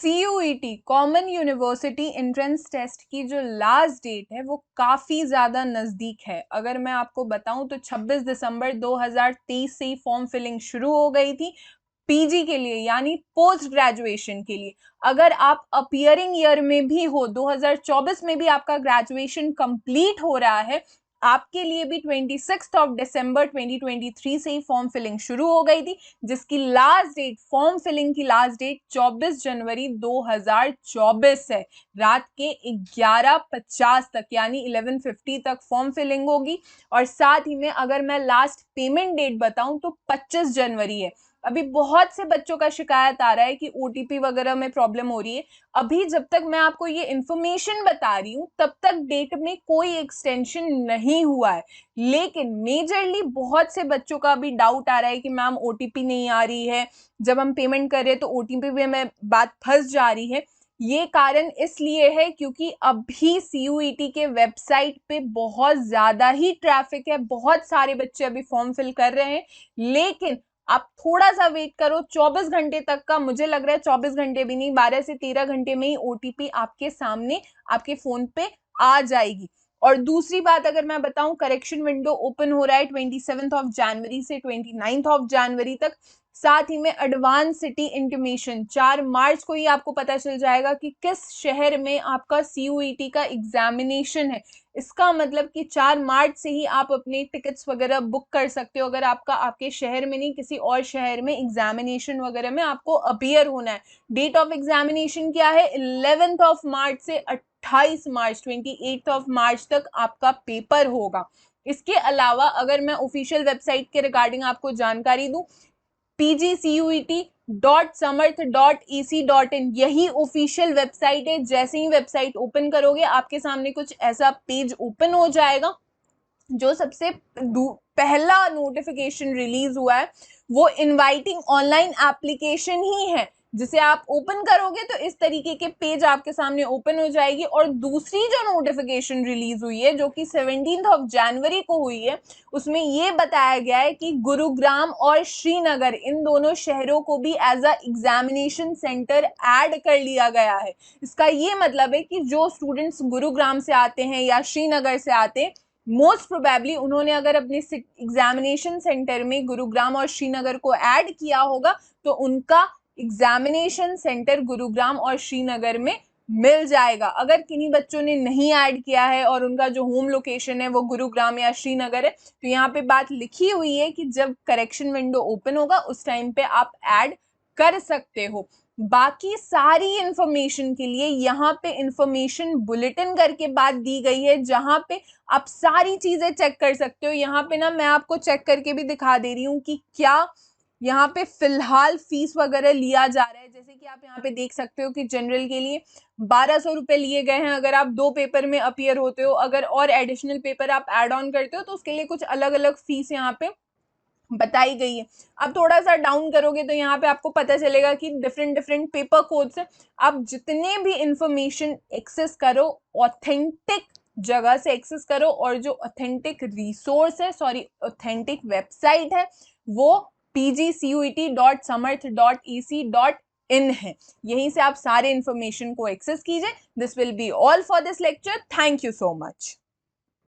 CUET common university entrance test की जो last date है वो काफ़ी ज़्यादा नज़दीक है। अगर मैं आपको बताऊं तो 26 दिसंबर 2023 से ही फॉर्म फिलिंग शुरू हो गई थी पीजी के लिए, यानी पोस्ट ग्रेजुएशन के लिए। अगर आप अपियरिंग ईयर में भी हो, 2024 में भी आपका ग्रेजुएशन कंप्लीट हो रहा है, आपके लिए भी 26 दिसंबर 2023 से ही फॉर्म फिलिंग शुरू हो गई थी, जिसकी लास्ट डेट, फॉर्म फिलिंग की लास्ट डेट 24 जनवरी 2024 है। रात के 11:50 तक यानी 11:50 तक फॉर्म फिलिंग होगी। और साथ ही में अगर मैं लास्ट पेमेंट डेट बताऊं तो 25 जनवरी है। अभी बहुत से बच्चों का शिकायत आ रहा है कि ओटीपी वगैरह में प्रॉब्लम हो रही है। अभी जब तक मैं आपको ये इंफॉर्मेशन बता रही हूँ तब तक डेट में कोई एक्सटेंशन नहीं हुआ है, लेकिन मेजरली बहुत से बच्चों का अभी डाउट आ रहा है कि मैम ओटीपी नहीं आ रही है, जब हम पेमेंट कर रहे हैं तो ओटीपी में बात फंस जा रही है। ये कारण इसलिए है क्योंकि अभी सीयूईटी के वेबसाइट पे बहुत ज़्यादा ही ट्रैफिक है, बहुत सारे बच्चे अभी फॉर्म फिल कर रहे हैं। लेकिन आप थोड़ा सा वेट करो, 24 घंटे तक का, मुझे लग रहा है 24 घंटे भी नहीं, 12 से 13 घंटे में ही ओटीपी आपके सामने, आपके फोन पे आ जाएगी। और दूसरी बात अगर मैं बताऊं, करेक्शन विंडो ओपन हो रहा है 27 जनवरी से 29 जनवरी तक। साथ ही में एडवांस सिटी इंटीमेशन 4 मार्च को ही आपको पता चल जाएगा कि किस शहर में आपका सीयूईटी का एग्जामिनेशन है। इसका मतलब कि 4 मार्च से ही आप अपने टिकट्स वगैरह बुक कर सकते हो, अगर आपका आपके शहर में नहीं किसी और शहर में एग्जामिनेशन वगैरह में आपको अपीयर होना है। डेट ऑफ एग्जामिनेशन क्या है? 11 मार्च से 28 मार्च, 28 मार्च तक आपका पेपर होगा। इसके अलावा अगर मैं ऑफिशियल वेबसाइट के रिगार्डिंग आपको जानकारी दूं, pgcut.samarth.ec.in यही ऑफिशियल वेबसाइट है। जैसे ही वेबसाइट ओपन करोगे आपके सामने कुछ ऐसा पेज ओपन हो जाएगा। जो सबसे पहला नोटिफिकेशन रिलीज हुआ है वो इनवाइटिंग ऑनलाइन एप्लीकेशन ही है, जिसे आप ओपन करोगे तो इस तरीके के पेज आपके सामने ओपन हो जाएगी। और दूसरी जो नोटिफिकेशन रिलीज हुई है जो कि 17 जनवरी को हुई है, उसमें ये बताया गया है कि गुरुग्राम और श्रीनगर, इन दोनों शहरों को भी as a examination centre add कर लिया गया है। इसका ये मतलब है कि जो स्टूडेंट्स गुरुग्राम से आते हैं या श्रीनगर से आते हैं, मोस्ट प्रोबेबली उन्होंने अगर अपने एग्जामिनेशन सेंटर में गुरुग्राम और श्रीनगर को ऐड किया होगा तो उनका एग्जामिनेशन सेंटर गुरुग्राम और श्रीनगर में मिल जाएगा। अगर किन्हीं बच्चों ने नहीं ऐड किया है और उनका जो होम लोकेशन है वो गुरुग्राम या श्रीनगर है, तो यहाँ पे बात लिखी हुई है कि जब करेक्शन विंडो ओपन होगा उस टाइम पे आप ऐड कर सकते हो। बाकी सारी इंफॉर्मेशन के लिए यहाँ पे इंफॉर्मेशन बुलेटिन करके बात दी गई है, जहां पे आप सारी चीजें चेक कर सकते हो। यहाँ पे ना मैं आपको चेक करके भी दिखा दे रही हूँ कि क्या यहाँ पे फिलहाल फीस वगैरह लिया जा रहा है। जैसे कि आप यहाँ पे देख सकते हो कि जनरल के लिए 1200 रुपए लिए गए हैं अगर आप 2 पेपर में अपीयर होते हो। अगर और एडिशनल पेपर आप एड ऑन करते हो तो उसके लिए कुछ अलग अलग फीस यहाँ पे बताई गई है। आप थोड़ा सा डाउन करोगे तो यहाँ पे आपको पता चलेगा कि डिफरेंट डिफरेंट पेपर कोड्स हैं। आप जितने भी इंफॉर्मेशन एक्सेस करो, ऑथेंटिक जगह से एक्सेस करो, और जो ऑथेंटिक रिसोर्स है, सॉरी ऑथेंटिक वेबसाइट है, वो pgcut.samarth.ec.in है। यहीं से आप सारे इंफॉर्मेशन को एक्सेस कीजिए। This will be all for this lecture. Thank you so much.